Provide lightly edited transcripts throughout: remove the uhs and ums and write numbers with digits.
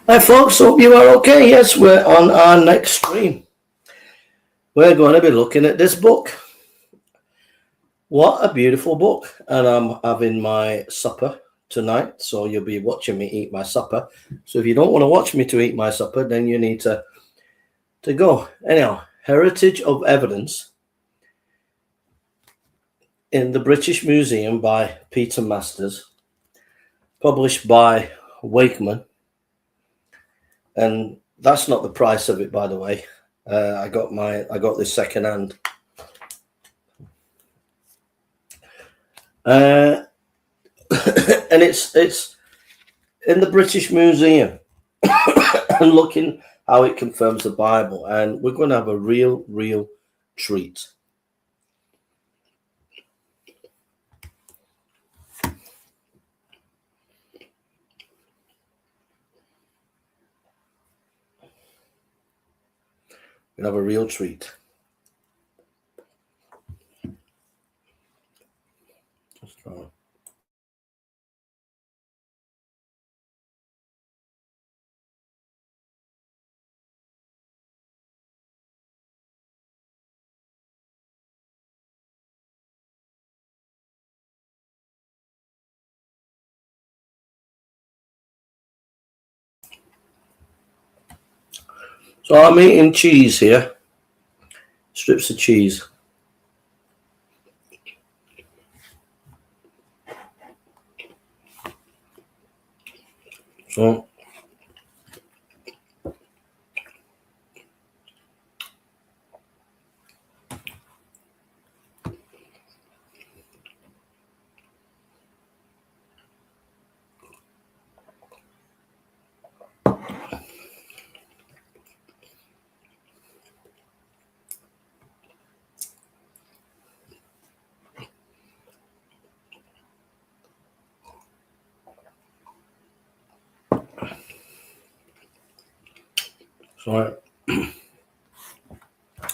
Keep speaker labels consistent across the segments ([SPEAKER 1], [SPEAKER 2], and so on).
[SPEAKER 1] Hi folks, hope you are okay. Yes, we're on our next stream. We're going to be looking at this book. What a beautiful book. And I'm having my supper tonight, so you'll be watching me eat my supper. So if you don't want to watch me to eat my supper, then you need to go. Anyhow, Heritage of Evidence in the British Museum by Peter Masters, published by Wakeman. And that's not the price of it, by the way. I got this second hand. And it's in the British Museum and looking how it confirms the Bible. And we're going to have a real treat. We're going to have a real treat. So I'm eating cheese here, strips of cheese. So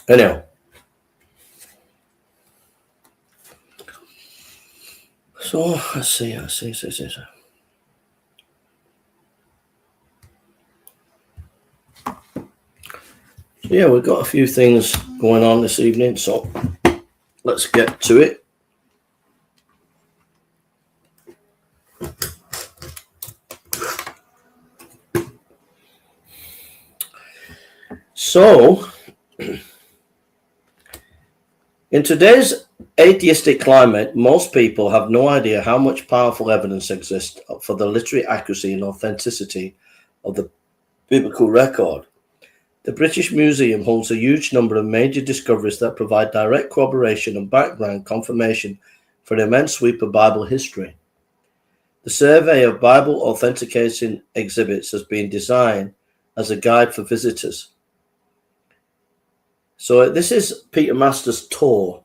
[SPEAKER 1] anyhow. So let's see. So yeah, we've got a few things going on this evening, so let's get to it. So in today's atheistic climate, most people have no idea how much powerful evidence exists for the literary accuracy and authenticity of the biblical record. The British Museum holds a huge number of major discoveries that provide direct corroboration and background confirmation for an immense sweep of Bible history. The survey of Bible authenticating exhibits has been designed as a guide for visitors. So this is Peter Masters' tour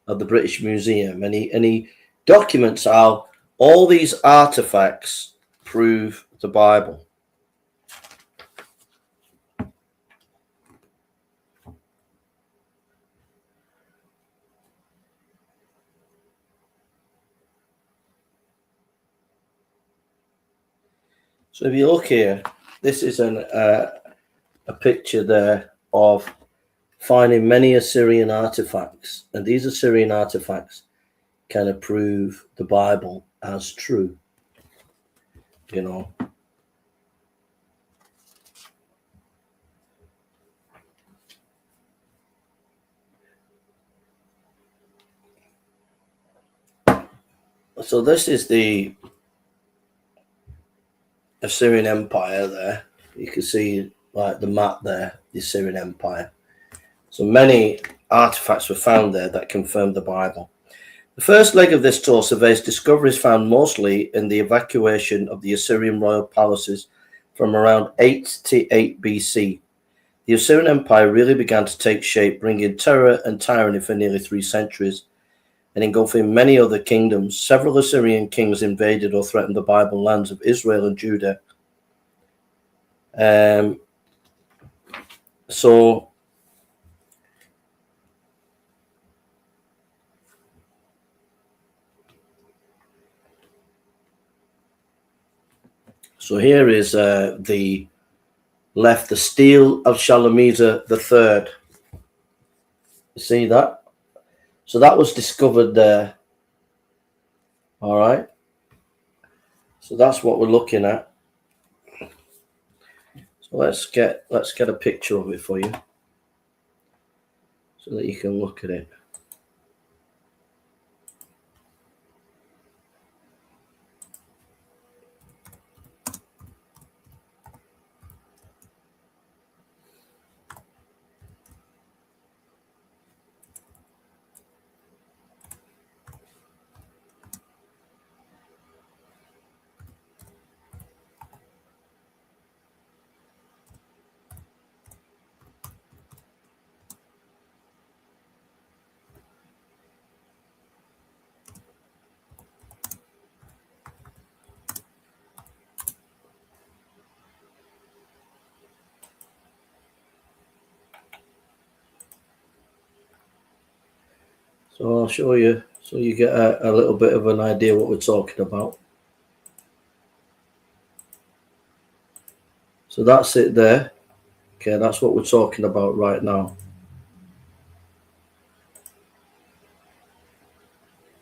[SPEAKER 1] of the British Museum, and he documents how all these artifacts prove the Bible. So if you look here, this is a picture there of finding many Assyrian artifacts, and these Assyrian artifacts kind of prove the Bible as true, you know. So this is the Assyrian Empire there. You can see like the map there, the Assyrian Empire. So many artifacts were found there that confirmed the Bible. The first leg of this tour surveys discoveries found mostly in the evacuation of the Assyrian royal palaces from around 8 BC. The Assyrian Empire really began to take shape, bringing terror and tyranny for nearly 3 centuries, and engulfing many other kingdoms. Several Assyrian kings invaded or threatened the Bible lands of Israel and Judah. So So here is the stele of Shalmaneser III. You see that? So that was discovered there. All right. So that's what we're looking at. So let's get a picture of it for you, so that you can look at it. So I'll show you, so you get a little bit of an idea what we're talking about. So that's it there. Okay, that's what we're talking about right now.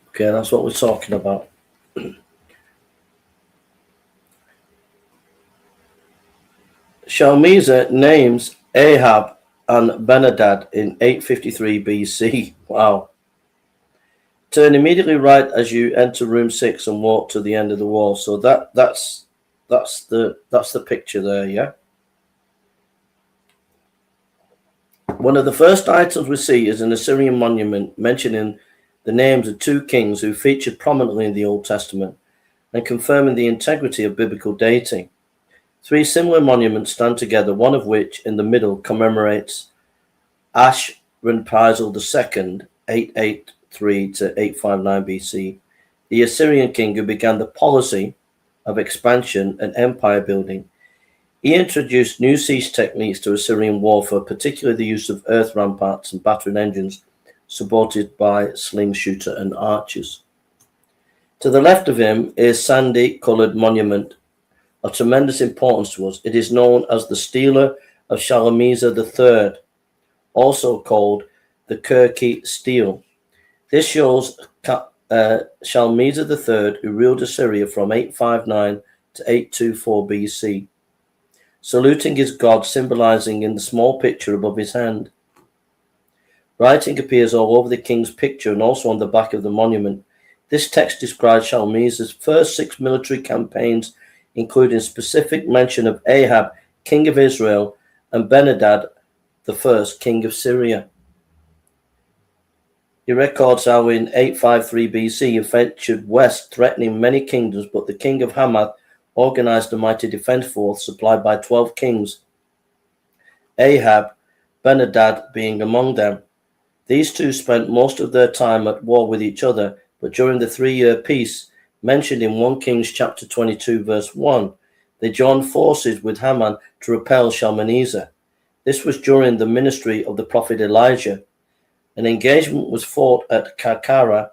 [SPEAKER 1] Okay, that's what we're talking about. Shalmaneser names Ahab and Ben-Hadad in 853 BC. Wow. Turn immediately right as you enter room 6 and walk to the end of the wall. So that's the picture there, yeah. One of the first items we see is an Assyrian monument mentioning the names of 2 kings who featured prominently in the Old Testament and confirming the integrity of biblical dating. 3 similar monuments stand together, one of which in the middle commemorates Ashurnapirtizel II, 883 to 859 BC, the Assyrian king who began the policy of expansion and empire building. He introduced new siege techniques to Assyrian warfare, particularly the use of earth ramparts and battering engines supported by slingshooter and archers. To the left of him is sandy-coloured monument of tremendous importance to us. It is known as the Stele of Shalmaneser III, also called the Kirky Stele. This shows Shalmaneser III, who ruled Assyria from 859 to 824 BC, saluting his god, symbolizing in the small picture above his hand. Writing appears all over the king's picture and also on the back of the monument. This text describes Shalmaneser's first 6 military campaigns, including specific mention of Ahab, king of Israel, and Ben-Hadad, the first king of Syria. He records how in 853 BC he ventured west, threatening many kingdoms, but the king of Hamath organized a mighty defense force supplied by 12 kings, Ahab, Ben-Hadad being among them. These 2 spent most of their time at war with each other, but during the 3-year peace mentioned in 1 Kings chapter 22 verse 1, they joined forces with Haman to repel Shalmaneser. This was during the ministry of the prophet Elijah. An engagement was fought at Karkara,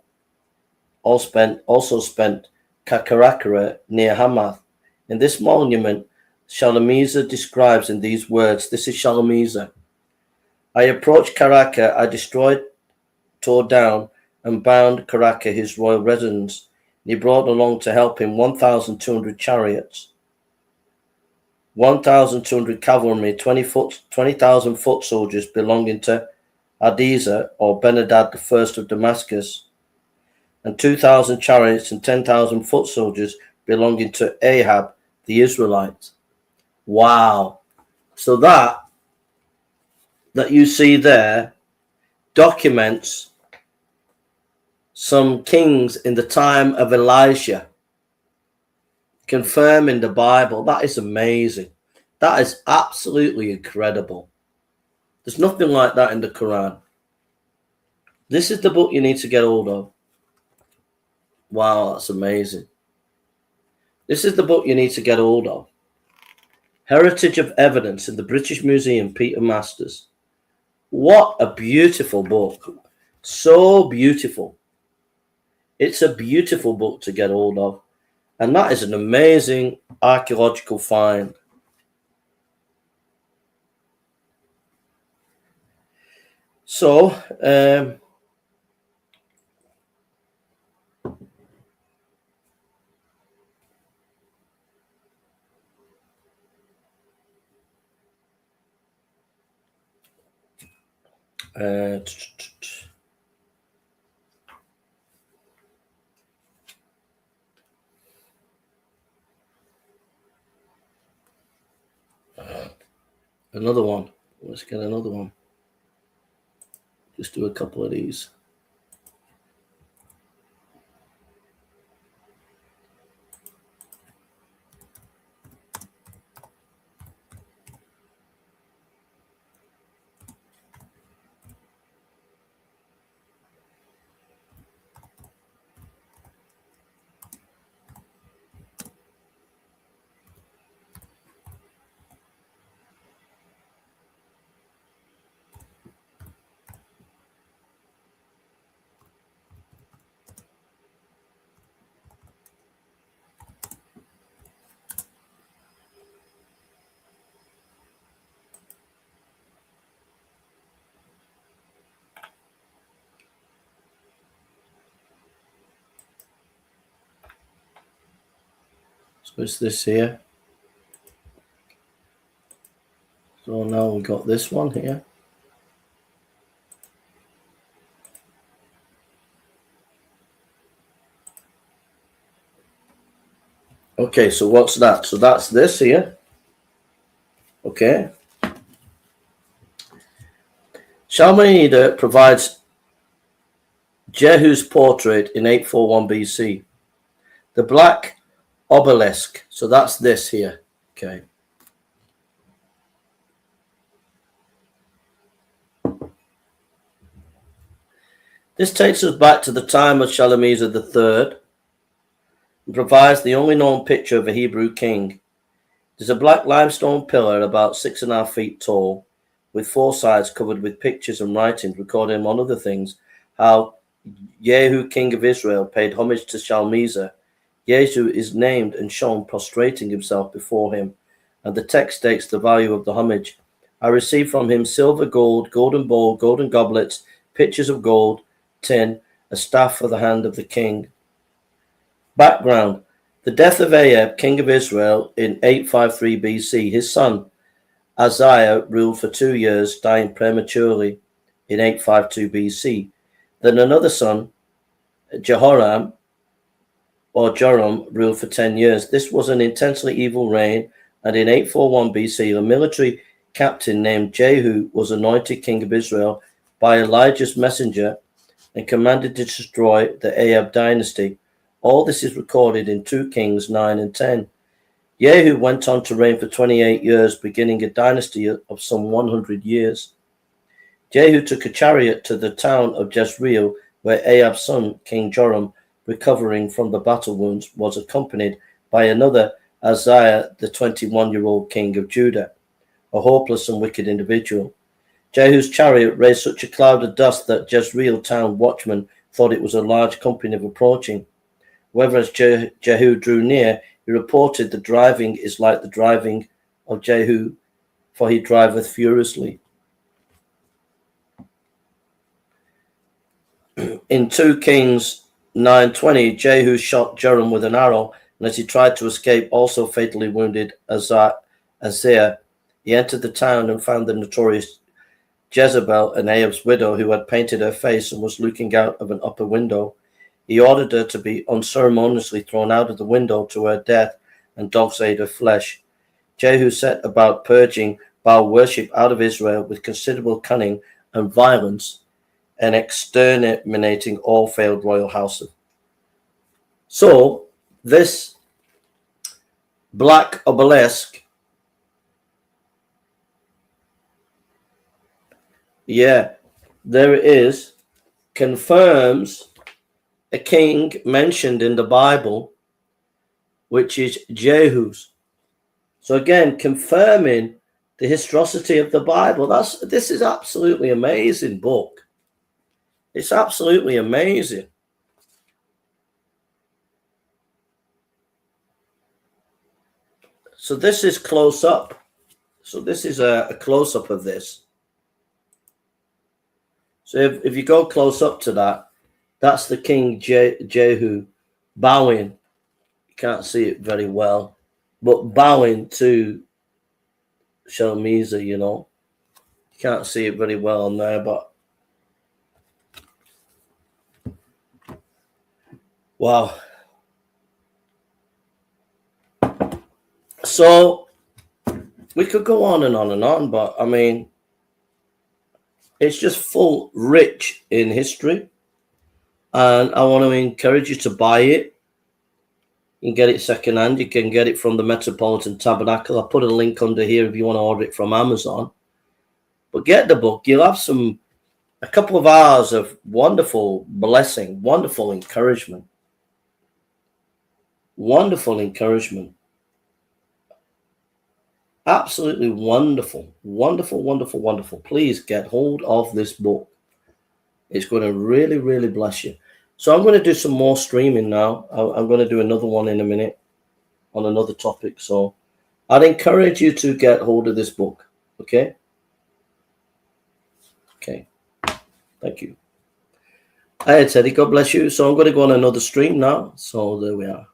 [SPEAKER 1] also spent Karkarakara near Hamath. In this monument, Shalmaneser describes in these words, this is Shalmaneser: I approached Karaka, I destroyed, tore down, and bound Karaka, his royal residence. He brought along to help him 1,200 chariots, 1,200 cavalry, 20,000 foot soldiers belonging to Hadaezer or Ben-Hadad the first of Damascus, and 2,000 chariots and 10,000 foot soldiers belonging to Ahab the Israelite. Wow. So that you see there documents some kings in the time of Elijah, confirming the Bible. That is amazing. That is absolutely incredible. There's nothing like that in the Quran. This is the book you need to get hold of. Wow, that's amazing. This is the book you need to get hold of. Heritage of Evidence in the British Museum, Peter Masters. What a beautiful book. So beautiful. It's a beautiful book to get hold of. And that is an amazing archaeological find. So, another one. Let's get another one. Just do a couple of these. So it's this here. So now we've got this one here. Okay, so what's that? So that's this here. Okay. Shalmaneser provides Jehu's portrait in 841 BC. The black obelisk. So that's this here. Okay. This takes us back to the time of Shalmaneser III and provides the only known picture of a Hebrew king. There's a black limestone pillar about 6.5 feet tall, with 4 sides covered with pictures and writings recording, among other things, how Jehu, king of Israel, paid homage to Shalmaneser. Jehu is named and shown prostrating himself before him, and the text states the value of the homage. I received from him silver, gold, golden bowl, golden goblets, pitchers of gold, tin, a staff for the hand of the king. Background: the death of Ahab, king of Israel, in 853 BC. His son Uzziah ruled for 2 years, dying prematurely in 852 BC. Then another son, Jehoram or Joram, ruled for 10 years. This was an intensely evil reign, and in 841 BC, a military captain named Jehu was anointed king of Israel by Elijah's messenger and commanded to destroy the Ahab dynasty. All this is recorded in 2 Kings 9 and 10. Jehu went on to reign for 28 years, beginning a dynasty of some 100 years. Jehu took a chariot to the town of Jezreel, where Ahab's son, King Joram, recovering from the battle wounds, was accompanied by another Uzziah, the 21-year-old king of Judah, a hopeless and wicked individual. Jehu's chariot raised such a cloud of dust that Jezreel town watchmen thought it was a large company approaching. However, as Jehu drew near, he reported, the driving is like the driving of Jehu, for he driveth furiously. In 2 Kings 9:20, Jehu shot Joram with an arrow, and as he tried to escape, also fatally wounded Uzziah. He entered the town and found the notorious Jezebel, an Ahab's widow, who had painted her face and was looking out of an upper window. He ordered her to be unceremoniously thrown out of the window to her death, and dogs ate her flesh. Jehu set about purging Baal worship out of Israel with considerable cunning and violence, and exterminating all failed royal houses. So, this black obelisk, there it is, confirms a king mentioned in the Bible, which is Jehu's. So again, confirming the historicity of the Bible. This is absolutely amazing book. It's absolutely amazing. So this is close up. So this is a close up of this. So if you go close up to that, that's the King Jehu bowing. You can't see it very well, but bowing to Shalmaneser, you know. You can't see it very well on there, but wow. So we could go on and on and on, but I mean, it's just full rich in history. And I want to encourage you to buy it. You can get it secondhand. You can get it from the Metropolitan Tabernacle. I'll put a link under here if you want to order it from Amazon. But get the book. You'll have a couple of hours of wonderful blessing, wonderful encouragement. Wonderful encouragement. Absolutely wonderful. Wonderful, wonderful, wonderful. Please get hold of this book. It's going to really, really bless you. So I'm going to do some more streaming now. I'm going to do another one in a minute on another topic. So I'd encourage you to get hold of this book. Okay? Okay. Thank you. Hi, Teddy. God bless you. So I'm going to go on another stream now. So there we are.